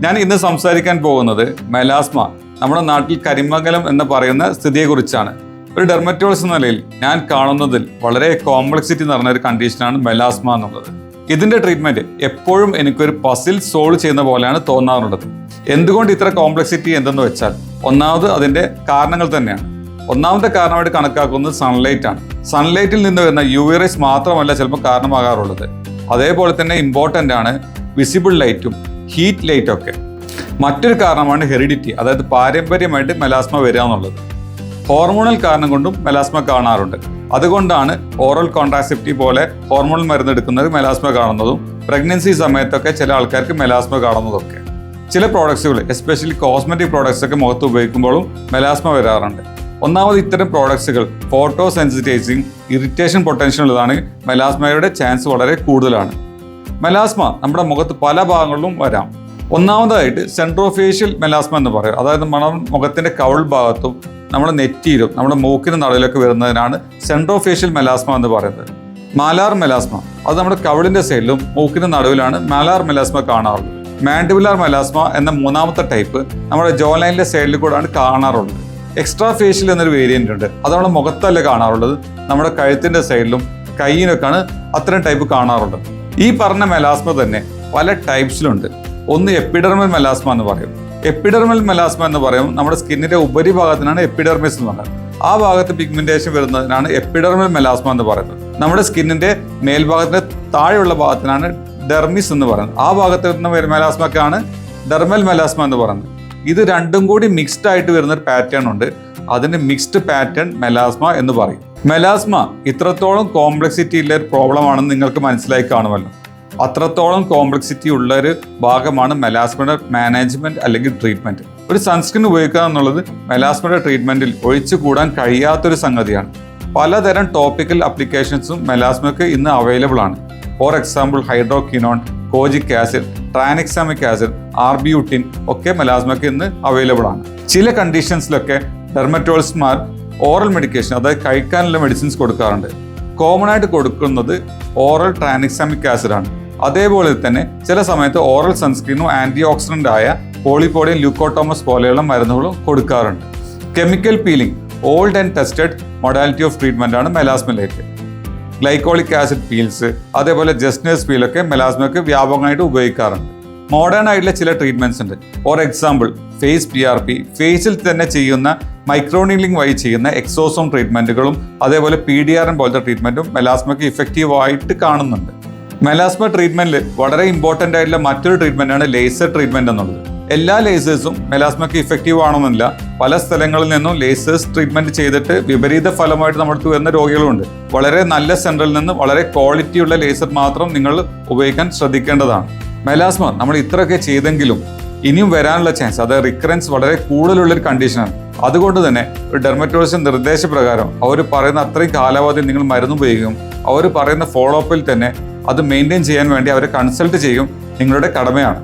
ഞാൻ ഇന്ന് സംസാരിക്കാൻ പോകുന്നത് മെലാസ്മ, നമ്മുടെ നാട്ടിൽ കരിമംഗലം എന്ന് പറയുന്ന സ്ഥിതിയെക്കുറിച്ചാണ്. ഒരു ഡെർമറ്റോളജിസ്റ്റ് എന്ന നിലയിൽ ഞാൻ കാണുന്നതിൽ വളരെ കോംപ്ലക്സിറ്റി നിറഞ്ഞ ഒരു കണ്ടീഷനാണ് മെലാസ്മ എന്നുള്ളത്. ഇതിന്റെ ട്രീറ്റ്മെന്റ് എപ്പോഴും എനിക്കൊരു പസിൽ സോൾവ് ചെയ്യുന്ന പോലെയാണ് തോന്നാറുള്ളത്. എന്തുകൊണ്ട് ഇത്ര കോംപ്ലക്സിറ്റി എന്തെന്ന് വെച്ചാൽ, ഒന്നാമത് അതിന്റെ കാരണങ്ങൾ തന്നെയാണ്. ഒന്നാമത്തെ കാരണമായിട്ട് കണക്കാക്കുന്നത് സൺലൈറ്റ് ആണ്. സൺലൈറ്റിൽ നിന്ന് വരുന്ന UV റേസ് മാത്രമല്ല ചിലപ്പോൾ കാരണമാകാറുള്ളത്. അതേപോലെ തന്നെ ഇമ്പോർട്ടൻ്റ് ആണ് വിസിബിൾ ലൈറ്റും ഹീറ്റ് ലൈറ്റും ഒക്കെ. മറ്റൊരു കാരണമാണ് ഹെറിഡിറ്റി, അതായത് പാരമ്പര്യമായിട്ട് മെലാസ്മ വരിക എന്നുള്ളത്. ഹോർമോണൽ കാരണം കൊണ്ടും മെലാസ്മ കാണാറുണ്ട്. അതുകൊണ്ടാണ് ഓറൽ കോൺട്രാസെപ്റ്റീവ് പോലെ ഹോർമോണൽ മരുന്ന് എടുക്കുന്നത് മെലാസ്മ കാണുന്നതും പ്രഗ്നൻസി സമയത്തൊക്കെ ചില ആൾക്കാർക്ക് മെലാസ്മ കാണുന്നതൊക്കെ. ചില പ്രോഡക്ട്സുകൾ, എസ്പെഷ്യലി കോസ്മെറ്റിക് പ്രോഡക്ട്സ് ഒക്കെ മുഖത്ത് ഉപയോഗിക്കുമ്പോഴും മെലാസ്മ വരാറുണ്ട്. ഒന്നാമത് ഇത്തരം പ്രോഡക്ട്സുകൾ ഫോട്ടോ സെൻസിറ്റൈസിങ്, ഇറിറ്റേഷൻ പൊട്ടൻഷ്യൽ ഉള്ളതാണ്. മെലാസ്മയുടെ ചാൻസ് വളരെ കൂടുതലാണ്. മെലാസ്മ നമ്മുടെ മുഖത്ത് പല ഭാഗങ്ങളിലും വരാം. ഒന്നാമതായിട്ട് സെൻട്രോഫേഷ്യൽ മെലാസ്മ എന്ന് പറയും. അതായത് നമ്മുടെ മുഖത്തിന്റെ കവിൾ ഭാഗത്തും നമ്മുടെ നെറ്റിയിലും നമ്മുടെ മൂക്കിന് നടുവിലൊക്കെ വരുന്നതിനാണ് സെൻട്രോഫേഷ്യൽ മെലാസ്മ എന്ന് പറയുന്നത്. മാലാർ മെലാസ്മ, അത് നമ്മുടെ കവിളിന്റെ സൈഡിലും മൂക്കിന് നടുവിലാണ് മാലാർ മെലാസ്മ കാണാറുള്ളത്. മാൻഡിബുലാർ മെലാസ്മ എന്ന മൂന്നാമത്തെ ടൈപ്പ് നമ്മുടെ ജോ ലൈനിലെ സൈഡിൽ കൂടെയാണ് കാണാറുള്ളത്. എക്സ്ട്രാ ഫേഷ്യൽ എന്നൊരു വേരിയന്റ് ഉണ്ട്. അത് നമ്മുടെ മുഖത്തല്ല കാണാറുള്ളത്, നമ്മുടെ കഴുത്തിന്റെ സൈഡിലും കൈയിനൊക്കെയാണ് അത്തരം ടൈപ്പ് കാണാറുള്ളത്. ഈ പറഞ്ഞ മെലാസ്മ തന്നെ പല ടൈപ്സിലുണ്ട്. ഒന്ന് എപ്പിഡെർമൽ മെലാസ്മ എന്ന് പറയും. എപ്പിഡെർമൽ മെലാസ്മ എന്ന് പറയും നമ്മുടെ സ്കിന്നിന്റെ ഉപരിഭാഗത്തിനാണ് എപ്പിഡെർമിസ് എന്ന് പറയുന്നത്. ആ ഭാഗത്ത് പിഗ്മെന്റേഷൻ വരുന്നതിനാണ് എപ്പിഡെർമൽ മെലാസ്മ എന്ന് പറയുന്നത്. നമ്മുടെ സ്കിന്നിന്റെ മേൽഭാഗത്തിന്റെ താഴെയുള്ള ഭാഗത്തിനാണ് ഡെർമിസ് എന്ന് പറയുന്നത്. ആ ഭാഗത്ത് വരുന്ന മെലാസ്മക്കാണ് ഡെർമൽ മെലാസ്മ എന്ന് പറയുന്നത്. ഇത് രണ്ടും കൂടി മിക്സ്ഡ് ആയിട്ട് വരുന്ന ഒരു പാറ്റേൺ ഉണ്ട്. അതിന് മിക്സ്ഡ് പാറ്റേൺ മെലാസ്മ എന്ന് പറയും. മെലാസ്മ ഇത്രത്തോളം കോംപ്ലക്സിറ്റി ഉള്ള ഒരു പ്രോബ്ലം ആണെന്ന് നിങ്ങൾക്ക് മനസ്സിലായി കാണുമല്ലോ. അത്രത്തോളം കോംപ്ലക്സിറ്റി ഉള്ള ഒരു ഭാഗമാണ് മെലാസ്മയുടെ മാനേജ്മെന്റ് അല്ലെങ്കിൽ ട്രീറ്റ്മെന്റ്. ഒരു സൺസ്ക്രീൻ ഉപയോഗിക്കുക എന്നുള്ളത് മെലാസ്മയുടെ ട്രീറ്റ്മെന്റിൽ ഒഴിച്ചു കൂടാൻ കഴിയാത്തൊരു സംഗതിയാണ്. പലതരം ടോപ്പിക്കൽ അപ്ലിക്കേഷൻസും മെലാസ്മയ്ക്ക് ഇന്ന് അവൈലബിൾ ആണ്. For example hydroquinone, kojic acid, tranexamic acid, arbutin ഒക്കെ മെലാസ്മയ്ക്ക് ഇന്ന് അവൈലബിൾ ആണ്. ചില കണ്ടീഷൻസിലൊക്കെ ഡെർമറ്റോളജിസ്റ്റ്മാർ ഓറൽ മെഡിക്കേഷൻ, അതായത് കഴിക്കാനുള്ള മെഡിസിൻസ് കൊടുക്കാറുണ്ട്. കോമൺ ആയിട്ട് കൊടുക്കുന്നത് ഓറൽ ട്രാനിക്സാമിക് ആസിഡ് ആണ്. അതേപോലെ തന്നെ ചില സമയത്ത് ഓറൽ സൺസ്ക്രീനും ആന്റി ഓക്സിഡന്റ് ആയ പോളിപോഡിയം ല്യൂക്കോട്ടോമസ് പോലെയുള്ള മരുന്നുകളും കൊടുക്കാറുണ്ട്. Chemical peeling old and tested modality of treatment ആണ് മെലാസ്മയിലേക്ക്. ഗ്ലൈക്കോളിക് ആസിഡ് പീൽസ്, അതേപോലെ ജസ്നേഴ്സ് പീലൊക്കെ മെലാസ്മയ്ക്ക് വ്യാപകമായിട്ട് ഉപയോഗിക്കാറുണ്ട്. മോഡേൺ ആയിട്ടുള്ള ചില ട്രീറ്റ്മെന്റ്സ് ഉണ്ട്. ഫോർ എക്സാമ്പിൾ ഫേസ് PRP, ഫേസിൽ തന്നെ ചെയ്യുന്ന മൈക്രോനീലിംഗ് വഴി ചെയ്യുന്ന എക്സോസോം ട്രീറ്റ്മെന്റുകളും അതേപോലെ PDRN പോലത്തെ ട്രീറ്റ്മെന്റും മെലാസ്മയ്ക്ക് ഇഫക്റ്റീവായിട്ട് കാണുന്നുണ്ട്. മെലാസ്മ ട്രീറ്റ്മെന്റിൽ വളരെ ഇമ്പോർട്ടൻ്റ് ആയിട്ടുള്ള മറ്റൊരു ട്രീറ്റ്മെന്റാണ് ലേസർ ട്രീറ്റ്മെന്റ് എന്നുള്ളത്. എല്ലാ ലേസേഴ്സും മെലാസ്മയ്ക്ക് ഇഫക്റ്റീവ് ആണെന്നില്ല. പല സ്ഥലങ്ങളിൽ നിന്നും ലേസേഴ്സ് ട്രീറ്റ്മെന്റ് ചെയ്തിട്ട് വിപരീത ഫലമായിട്ട് നമ്മുടെ അടുത്ത് വരുന്ന രോഗികളുമുണ്ട്. വളരെ നല്ല സെന്ററിൽ നിന്ന് വളരെ ക്വാളിറ്റിയുള്ള ലേസർ മാത്രം നിങ്ങൾ ഉപയോഗിക്കാൻ ശ്രദ്ധിക്കേണ്ടതാണ്. മെലാസ്മ നമ്മൾ ഇത്രയൊക്കെ ചെയ്തെങ്കിലും ഇനിയും വരാനുള്ള ചാൻസ്, അതായത് റിക്കറൻസ് വളരെ കൂടുതലുള്ളൊരു കണ്ടീഷനാണ്. അതുകൊണ്ട് തന്നെ ഒരു ഡെർമറ്റോളജിസ്റ്റ് നിർദ്ദേശപ്രകാരം അവർ പറയുന്ന അത്രയും കാലാവധി നിങ്ങൾ മരുന്ന് ഉപയോഗിക്കും. അവർ പറയുന്ന ഫോളോ അപ്പിൽ തന്നെ അത് മെയിൻറ്റെയിൻ ചെയ്യാൻ വേണ്ടി അവരെ കൺസൾട്ട് ചെയ്യും. നിങ്ങളുടെ കടമയാണ്.